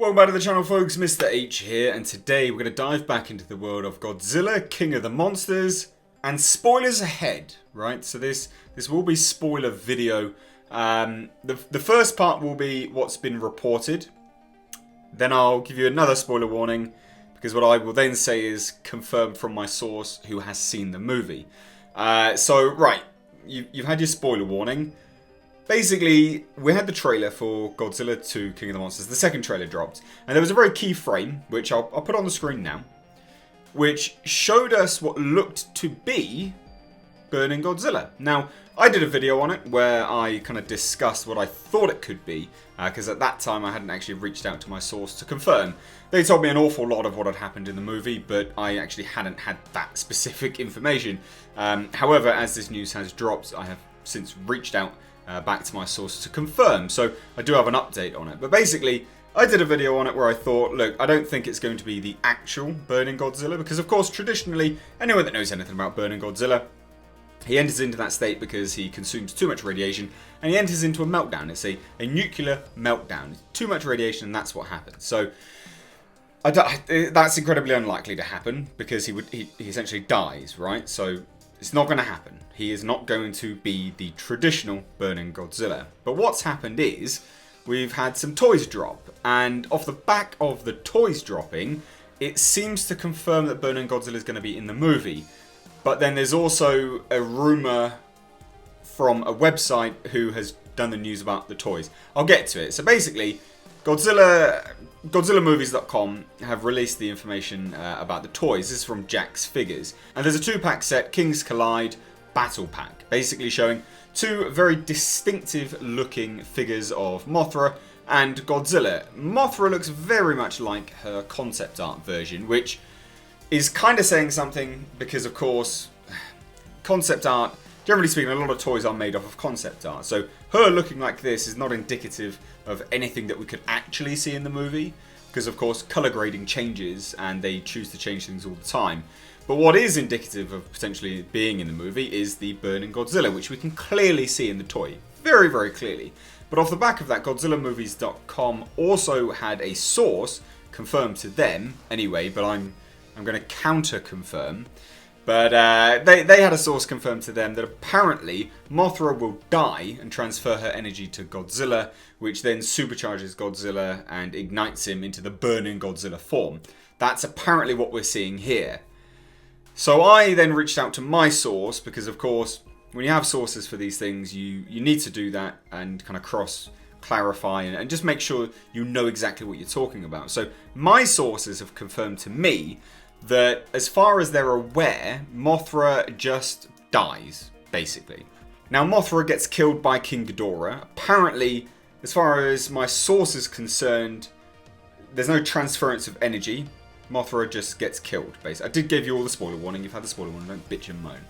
Welcome back to the channel, folks. Mr. H here, and today we're going to dive back into the world of Godzilla, King of the Monsters, and spoilers ahead, right? So this will be spoiler video. The first part will be what's been reported. Then I'll give you another spoiler warning, because what I will then say is confirmed from my source who has seen the movie. Right, you've had your spoiler warning. Basically, we had the trailer for Godzilla 2 King of the Monsters. The second trailer dropped. And there was a very key frame, which I'll put on the screen now, which showed us what looked to be Burning Godzilla. Now, I did a video on it where I kind of discussed what I thought it could be, because at that time I hadn't actually reached out to my source to confirm. They told me an awful lot of what had happened in the movie, but I actually hadn't had that specific information. However, as this news has dropped, I have since reached out back to my source to confirm, so I do have an update on it. But basically, I did a video on it where I thought, look, I don't think it's going to be the actual Burning Godzilla, because of course, traditionally, anyone that knows anything about Burning Godzilla, he enters into that state because he consumes too much radiation, and he enters into a meltdown. It's a nuclear meltdown. It's too much radiation, and that's what happens. So, that's incredibly unlikely to happen, because he essentially dies, right? So, it's not going to happen. He is not going to be the traditional Burning Godzilla. But what's happened is, we've had some toys drop. And off the back of the toys dropping, it seems to confirm that Burning Godzilla is going to be in the movie. But then there's also a rumour from a website who has done the news about the toys. I'll get to it. So basically, GodzillaMovies.com have released the information about the toys. This is from Jakks Figures. And there's a 2-pack set, Kings Collide Battle Pack, basically showing two very distinctive looking figures of Mothra and Godzilla. Mothra looks very much like her concept art version, which is kind of saying something because, of course, concept art, generally speaking, a lot of toys are made off of concept art. So her looking like this is not indicative of anything that we could actually see in the movie, because of course color grading changes and they choose to change things all the time. But what is indicative of potentially being in the movie is the Burning Godzilla, which we can clearly see in the toy. Very, very clearly. But off the back of that, GodzillaMovies.com also had a source confirmed to them anyway, but I'm going to counter confirm. But they had a source confirmed to them that apparently Mothra will die and transfer her energy to Godzilla, which then supercharges Godzilla and ignites him into the Burning Godzilla form. That's apparently what we're seeing here. So I then reached out to my source, because of course, when you have sources for these things, you need to do that and kind of clarify and just make sure you know exactly what you're talking about. So my sources have confirmed to me that as far as they're aware, Mothra just dies, basically. Now, Mothra gets killed by King Ghidorah. Apparently, as far as my source is concerned, there's no transference of energy. Mothra just gets killed, basically. I did give you all the spoiler warning. You've had the spoiler warning, don't bitch and moan.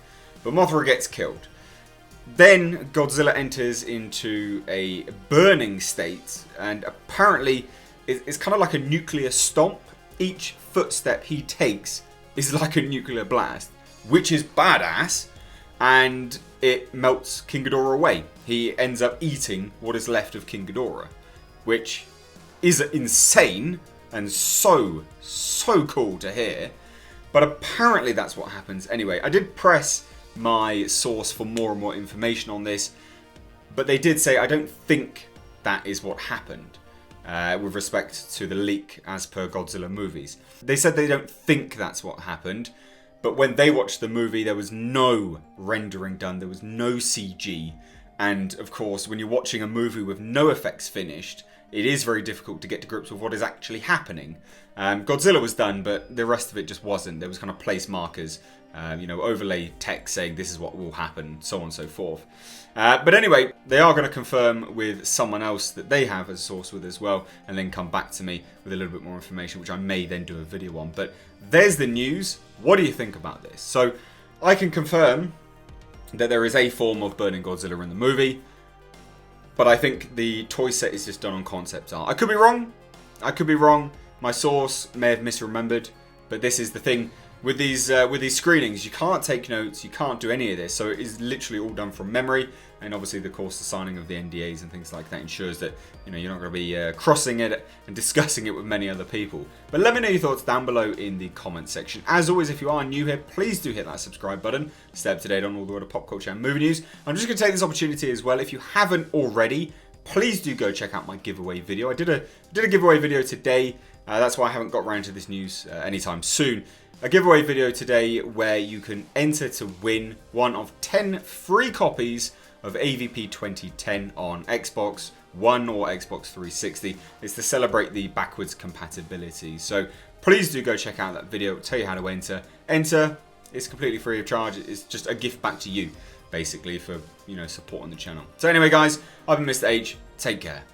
But Mothra gets killed. Then Godzilla enters into a burning state, and apparently it's kind of like a nuclear stomp. Each footstep he takes is like a nuclear blast, which is badass, and it melts King Ghidorah away. He ends up eating what is left of King Ghidorah, which is insane and so cool to hear. But apparently that's what happens anyway. I did press my source for more and more information on this, but they did say I don't think that is what happened. With respect to the leak as per Godzilla Movies. They said they don't think that's what happened, but when they watched the movie there was no rendering done, there was no CG, and of course when you're watching a movie with no effects finished, it is very difficult to get to grips with what is actually happening. Godzilla was done, but the rest of it just wasn't. There was kind of place markers, overlay text saying this is what will happen, so on and so forth. But anyway, they are going to confirm with someone else that they have as a source with as well, and then come back to me with a little bit more information, which I may then do a video on. But there's the news. What do you think about this? So I can confirm that there is a form of Burning Godzilla in the movie, but I think the toy set is just done on concept art. I could be wrong. My source may have misremembered, but this is the thing. with these screenings, you can't take notes, you can't do any of this, so it is literally all done from memory. And obviously, of course, the signing of the NDAs and things like that ensures that you're not going to be crossing it and discussing it with many other people. But let me know your thoughts down below in the comment section. As always, if you are new here, please do hit that subscribe button. Stay up to date on all the world of pop culture and movie news. I'm just going to take this opportunity as well. If you haven't already, please do go check out my giveaway video. I did a giveaway video today. That's why I haven't got around to this news anytime soon. A giveaway video today where you can enter to win one of 10 free copies of AVP 2010 on Xbox One or Xbox 360. It's to celebrate the backwards compatibility. So please do go check out that video. It'll tell you how to enter. Enter. It's completely free of charge. It's just a gift back to you, basically, for supporting the channel. So anyway, guys, I've been Mr. H. Take care.